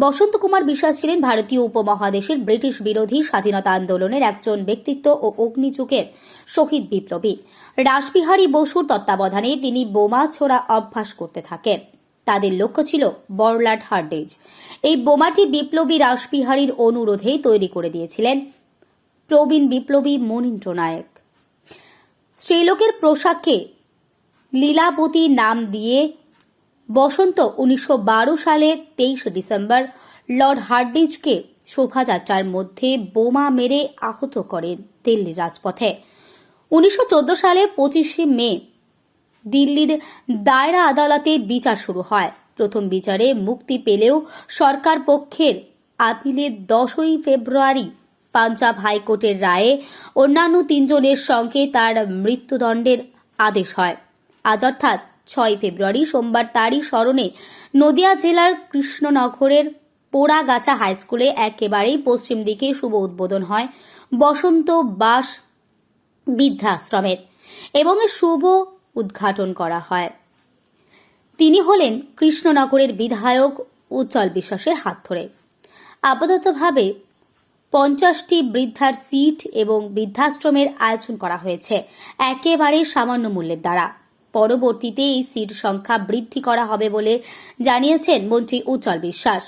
বসন্ত কুমার বিশ্বাস ছিলেন ভারতীয় উপমহাদেশের ব্রিটিশ বিরোধী স্বাধীনতা আন্দোলনের একজন ব্যক্তিত্ব ও অগ্নিযুগের শহীদ বিপ্লবী। রাসবিহারী বসুর তত্ত্বাবধানে তিনি বোমা ছোড়া অভ্যাস করতে থাকেন। তাদের লক্ষ্য ছিল বড়লাট হার্ডিঞ্জ। এই বোমাটি বিপ্লবী রাসবিহারীর অনুরোধেই তৈরি করে দিয়েছিলেন প্রবীণ বিপ্লবী মনীন্দ্র নায়ক। স্ত্রীলোকের পোশাককে লীলাবতী নাম দিয়ে বসন্ত 1912 সালে 23 ডিসেম্বর লর্ড হার্ডিঞ্জকে শোভাযাত্রার মধ্যে বোমা মেরে আহত করেন দিল্লির রাজপথে। 1914 সালে 25 মে দিল্লির দায়রা আদালতে বিচার শুরু হয়। প্রথম বিচারে মুক্তি পেলেও সরকার পক্ষের আপিলে 10 ফেব্রুয়ারি পাঞ্জাব হাইকোর্টের রায়ে অন্যান্য 3 জনের সঙ্গে তার মৃত্যুদণ্ডের আদেশ হয়। আজ অর্থাৎ 6 ফেব্রুয়ারি সোমবার তারই স্মরণে নদিয়া জেলার কৃষ্ণনগরের পোড়াগাছা হাইস্কুলে একেবারেই পশ্চিম দিকে শুভ উদ্বোধন হয় বসন্ত বাস বৃদ্ধাশ্রমের এবং শুভ উদ্ঘাটন করা হয়। তিনি হলেন কৃষ্ণনগরের বিধায়ক উজ্জ্বল বিশ্বাসের হাত ধরে। আপাততভাবে 50টি বৃদ্ধার সিট এবং বৃদ্ধাশ্রমের আয়োজন করা হয়েছে একেবারে সামান্য মূল্যের দ্বারা। পরবর্তীতে এই সিট সংখ্যা বৃদ্ধি করা হবে বলে জানিয়েছেন মন্ত্রী উজ্জ্বল বিশ্বাস।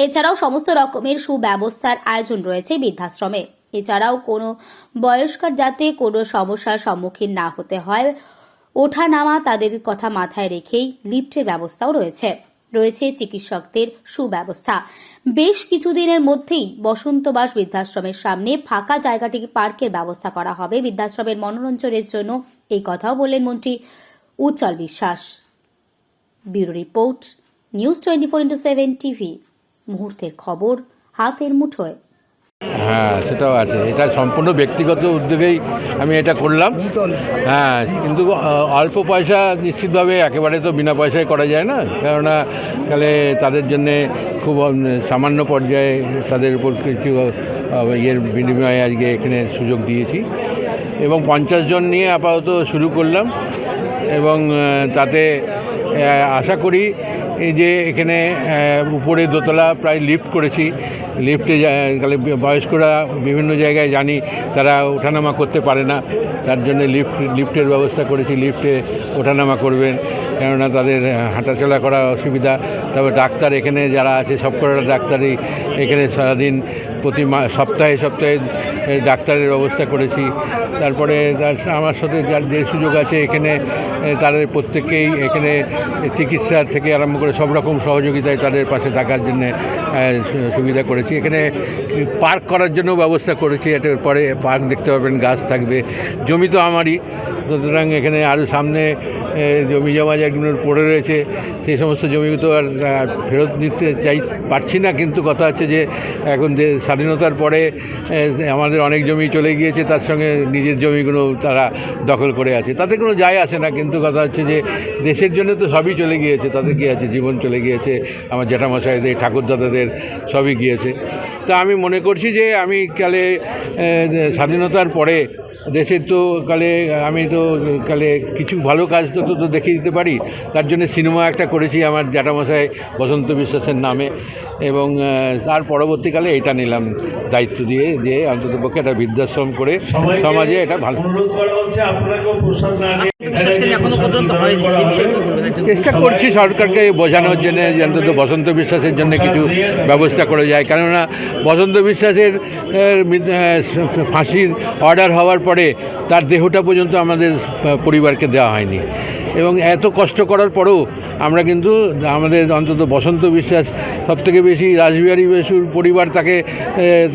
এছাড়াও সমস্ত রকমের সুব্যবস্থার আয়োজন রয়েছে বৃদ্ধাশ্রমে। এছাড়াও কোনো বয়স্কর যাতে কোনো সমস্যার সম্মুখীন না হতে হয়, ওঠানামা তাদের কথা মাথায় রেখেই লিফটের ব্যবস্থাও রয়েছে চিকিৎসকদের সুব্যবস্থা। বেশ কিছুদিনের মধ্যেই বসন্তবাস বৃদ্ধাশ্রমের সামনে ফাঁকা জায়গাটিকে পার্কের ব্যবস্থা করা হবে বৃদ্ধাশ্রমের মনোরঞ্জনের জন্য, এই কথাও বললেন মন্ত্রী উজ্জ্বল বিশ্বাস। Bureau report, news 24/7 TV. মুহূর্তের খবর হাতের মুঠোয়। হ্যাঁ, সেটাও আছে। এটা সম্পূর্ণ ব্যক্তিগত উদ্যোগেই আমি এটা করলাম। হ্যাঁ, কিন্তু অল্প পয়সা নিশ্চিতভাবে একেবারে তো বিনা পয়সায় করা যায় না, কেননা তাহলে তাদের জন্যে খুব সামান্য পর্যায়ে তাদের উপর কিছু ইয়ের বিনিময়ে আজকে এখানে সুযোগ দিয়েছি এবং 50 জন নিয়ে আপাতত শুরু করলাম এবং তাতে আশা করি এই যে এখানে উপরে দোতলা প্রায় লিফট করেছি। লিফটে বয়স্করা বিভিন্ন জায়গায় জানি তারা ওঠানামা করতে পারে না, তার জন্য লিফটের ব্যবস্থা করেছি। লিফটে ওঠানামা করবেন, কেননা তাদের হাঁটাচলা করা অসুবিধা। তবে ডাক্তার এখানে যারা আছে সবকটা ডাক্তারই এখানে সারাদিন প্রতি সপ্তাহে ডাক্তারের ব্যবস্থা করেছি। তারপরে আমার সাথে যার যে সুযোগ আছে এখানে তাদের প্রত্যেককেই এখানে চিকিৎসা থেকে আরম্ভ করে সব রকম সহযোগিতায় তাদের পাশে থাকার জন্য সুবিধা করেছি। এখানে পার্ক করার জন্য ব্যবস্থা করেছি। এটার পরে পার্ক দেখতে পাবেন, গাছ থাকবে। জমি তো আমারই, সুতরাং এখানে আরও সামনে জমি জমা যেগুলো পড়ে রয়েছে সেই সমস্ত জমি তো আর ফেরত নিতে পারছি না। কিন্তু কথা হচ্ছে যে এখন যে স্বাধীনতার পরে আমাদের অনেক জমি চলে গিয়েছে, তার সঙ্গে নিজের জমিগুলো তারা দখল করে আছে, তাতে কোনো যায় আসে না। কিন্তু কথা হচ্ছে যে দেশের জন্য তো সবই চলে গিয়েছে, তাদের কী আছে, জীবন চলে গিয়েছে, আমার জ্যাঠামশাইদের ঠাকুরদাদাদের সবই গিয়েছে। তা আমি মনে করছি যে আমি কালে স্বাধীনতার পরে দেশের তো আমি কিছু ভালো কাজ তো দেখিয়ে দিতে পারি। তার জন্য সিনেমা একটা করেছি আমার জ্যাঠামশাই বসন্ত বিশ্বাসের নামে এবং তার পরবর্তীকালে এটা নিলাম দায়িত্ব দিয়ে, যে অন্ততপক্ষে একটা বৃদ্ধাশ্রম করে সমাজে এটা ভালো চেষ্টা করছি সরকারকে বোঝানোর জন্য যে অন্তত বসন্ত বিশ্বাসের জন্য কিছু ব্যবস্থা করে যায়। কেননা বসন্ত বিশ্বাসের ফাঁসির অর্ডার হওয়ার পরে তার দেহটা পর্যন্ত আমাদের পরিবারকে দেওয়া হয়নি এবং এত কষ্ট করার পরেও আমরা কিন্তু আমাদের অন্তত বসন্ত বিশ্বাস সবথেকে বেশি রাসবিহারী বসুর পরিবার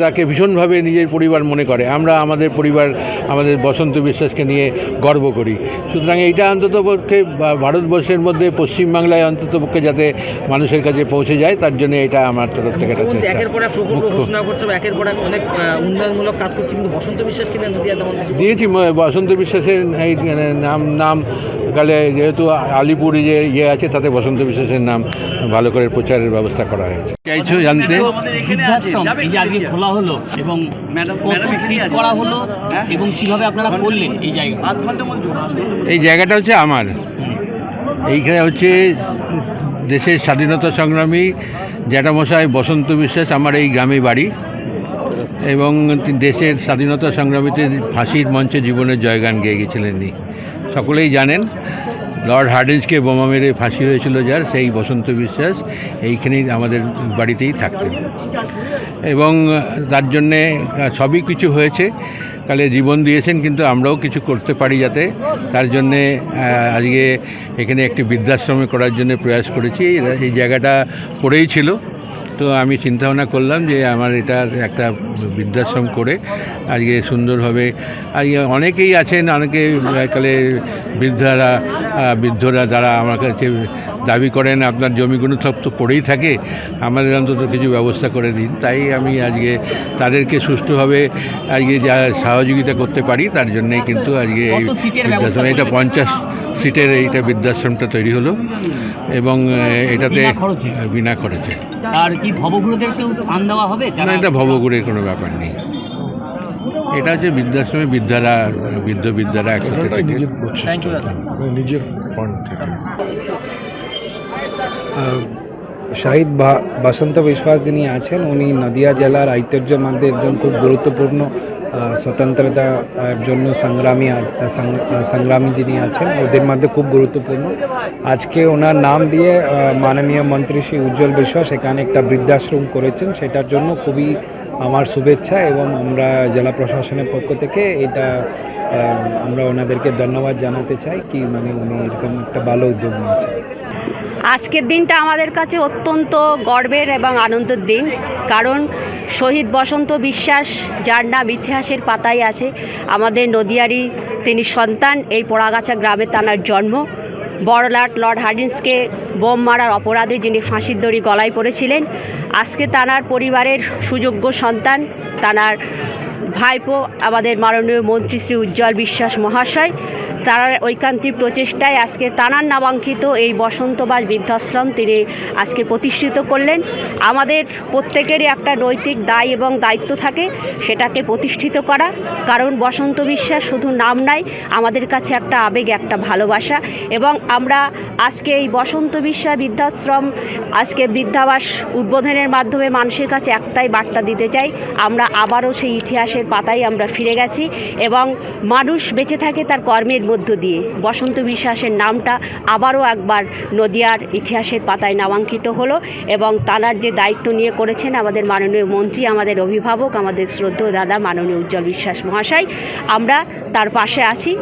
তাকে ভীষণভাবে নিজের পরিবার মনে করে। আমরা আমাদের পরিবার আমাদের বসন্ত বিশ্বাসকে নিয়ে গর্ব করি। সুতরাং এইটা অন্ততপক্ষে ভারতবর্ষের মধ্যে পশ্চিমবাংলায় অন্ততপক্ষে যাতে মানুষের কাছে পৌঁছে যায়, তার জন্য এটা আমার তরফ থেকে একটা চেষ্টা। একের পর এক প্রকল্প ঘোষণা করছে, একের পর এক অনেক উন্নয়নমূলক কাজ করছে, কিন্তু বসন্ত বিশ্বাস কিন্তু দিয়েছি। বসন্ত বিশ্বাসের এই নাম যেহেতু আলিপুর যে আছে তাতে বসন্ত বিশ্বাসের নাম ভালো করে প্রচারের ব্যবস্থা করা হয়েছে। চাইছো জানতে খোলা হলো এবং করা হলো এবং কিভাবে আপনারা করলেন এই জায়গাটা হচ্ছে আমার। এইখানে হচ্ছে দেশের স্বাধীনতা সংগ্রামী জ্যাঠামশাই বসন্ত বিশ্বাস আমার এই গ্রামে বাড়ি এবং দেশের স্বাধীনতা সংগ্রামীতে ফাঁসির মঞ্চে জীবনের জয়গান গেয়ে গেছিলেন ইনি। সকলেই জানেন লর্ড হার্ডিঞ্জকে বোমা মেরে ফাঁসি হয়েছিল যার, সেই বসন্ত বিশ্বাস এইখানেই আমাদের বাড়িতেই থাকতেন এবং তার জন্যে সবই কিছু হয়েছে, কালে জীবন দিয়েছেন, কিন্তু আমরাও কিছু করতে পারি যাতে, তার জন্যে আজকে এখানে একটি বৃদ্ধাশ্রমে করার জন্য প্রয়াস করেছি। এই জায়গাটা পড়েই ছিল, তো আমি চিন্তাভাবনা করলাম যে আমার এটা একটা বৃদ্ধাশ্রম করে আজকে সুন্দরভাবে, আজকে অনেকেই আছেন, অনেকে কালে বৃদ্ধরা যারা আমার কাছে দাবি করেন আপনার জমিগুলো সব তো পড়েই থাকে, আমাদের অন্তত কিছু ব্যবস্থা করে দিন। তাই আমি আজকে তাদেরকে সুষ্ঠুভাবে আজকে যা সহযোগিতা করতে পারি তার জন্যেই কিন্তু আজকে এই বৃদ্ধাশ্রম, এটা 50 সিটের এইটা বৃদ্ধাশ্রমটা তৈরি হলো এবং এটাতে বিনা খরচে। আর কি ভবগুরুদেরকেও স্থান দেওয়া হবে? না, এটা ভবগুরুর কোনো ব্যাপার নেই, এটা হচ্ছে বৃদ্ধাশ্রমে বৃদ্ধারা একসাথে থাকে। নিজের ফান্ড থেকে। শহীদ বসন্ত বিশ্বাস যিনি আছেন উনি নদিয়া জেলার ঐতিহ্যের মধ্যে একজন খুব গুরুত্বপূর্ণ স্বতন্ত্রতার জন্য সংগ্রামী যিনি আছেন ওদের মধ্যে খুব গুরুত্বপূর্ণ। আজকে ওনার নাম দিয়ে মাননীয় মন্ত্রী শ্রী উজ্জ্বল বিশ্বাস এখানে একটা বৃদ্ধাশ্রম করেছেন, সেটার জন্য খুবই আমার শুভেচ্ছা এবং আমরা জেলা প্রশাসনের পক্ষ থেকে এটা আমরা ওনাদেরকে ধন্যবাদ জানাতে চাই কি মানে উনি এরকম একটা ভালো উদ্যোগ নিয়েছেন। আজকের দিনটা আমাদের কাছে অত্যন্ত গর্বের এবং আনন্দের দিন, কারণ শহীদ বসন্ত বিশ্বাস যার নাম ইতিহাসের পাতায় আছে, আমাদের নদিয়ারই তিনি সন্তান। এই পোড়াগাছা গ্রামে তাঁর জন্ম। বড়লাট লর্ড হার্ডিঞ্জকে বোম মারার অপরাধে যিনি ফাঁসির দড়ি গলায় পড়েছিলেন, আজকে তাঁর পরিবারের সুযোগ্য সন্তান, তাঁর ভাইপো আমাদের মাননীয় মন্ত্রী শ্রী উজ্জ্বল বিশ্বাস মহাশয়, তার ঐকান্তিক প্রচেষ্টায় আজকে তাঁর নামাঙ্কিত এই বসন্তবাস বৃদ্ধাশ্রম তিনি আজকে প্রতিষ্ঠিত করলেন। আমাদের প্রত্যেকেরই একটা নৈতিক দায় এবং দায়িত্ব থাকে সেটাকে প্রতিষ্ঠিত করা, কারণ বসন্ত বিশ্বাস শুধু নাম নাই, আমাদের কাছে একটা আবেগ, একটা ভালোবাসা। এবং আমরা আজকে এই বসন্ত বিশ্বাস বৃদ্ধাশ্রম আজকে বৃদ্ধাবাস উদ্বোধনের মাধ্যমে মানুষের কাছে একটাই বার্তা দিতে চাই, আমরা আবারও সেই ইতিহাসের পাতায় আমরা ফিরে গেছি এবং মানুষ বেঁচে থাকে তার কর্মের মধ্য দিয়ে। বসন্ত বিশ্বাসের নামটা আবারও একবার নদিয়ার ইতিহাসের পাতায় নামাঙ্কিত হলো এবং তাঁর যে দায়িত্ব নিয়ে করেছেন আমাদের মাননীয় মন্ত্রী, আমাদের অভিভাবক, আমাদের শ্রদ্ধেয় দাদা মাননীয় উজ্জ্বল বিশ্বাস মহাশয়, আমরা তার পাশে আছি।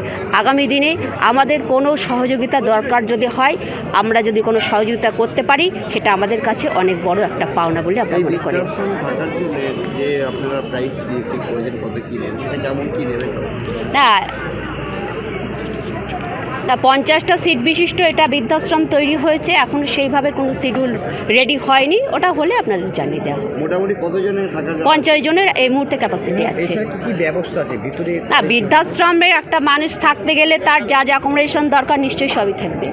আগামী দিনে আমাদের কোনো সহযোগিতা দরকার যদি হয়, আমরা যদি কোনো সহযোগিতা করতে পারি, সেটা আমাদের কাছে অনেক বড় একটা পাওনা বলে আমরা মনে করি। না, 50টা সিট বিশিষ্ট এটা বৃদ্ধাশ্রম তৈরি হয়েছে, এখন সেইভাবে কোনো শিডিউল রেডি হয়নি, ওটা হলে আপনাদের জানিয়ে দেওয়া। মোটামুটি কতজনের থাকার? 50 জনের এই মুহূর্তে ক্যাপাসিটি আছে। কি ব্যবস্থা আছে ভিতরে? না, বৃদ্ধাশ্রমে একটা মানুষ থাকতে গেলে তার যা যা অ্যাকোমোডেশন দরকার নিশ্চয়ই সবই থাকবে।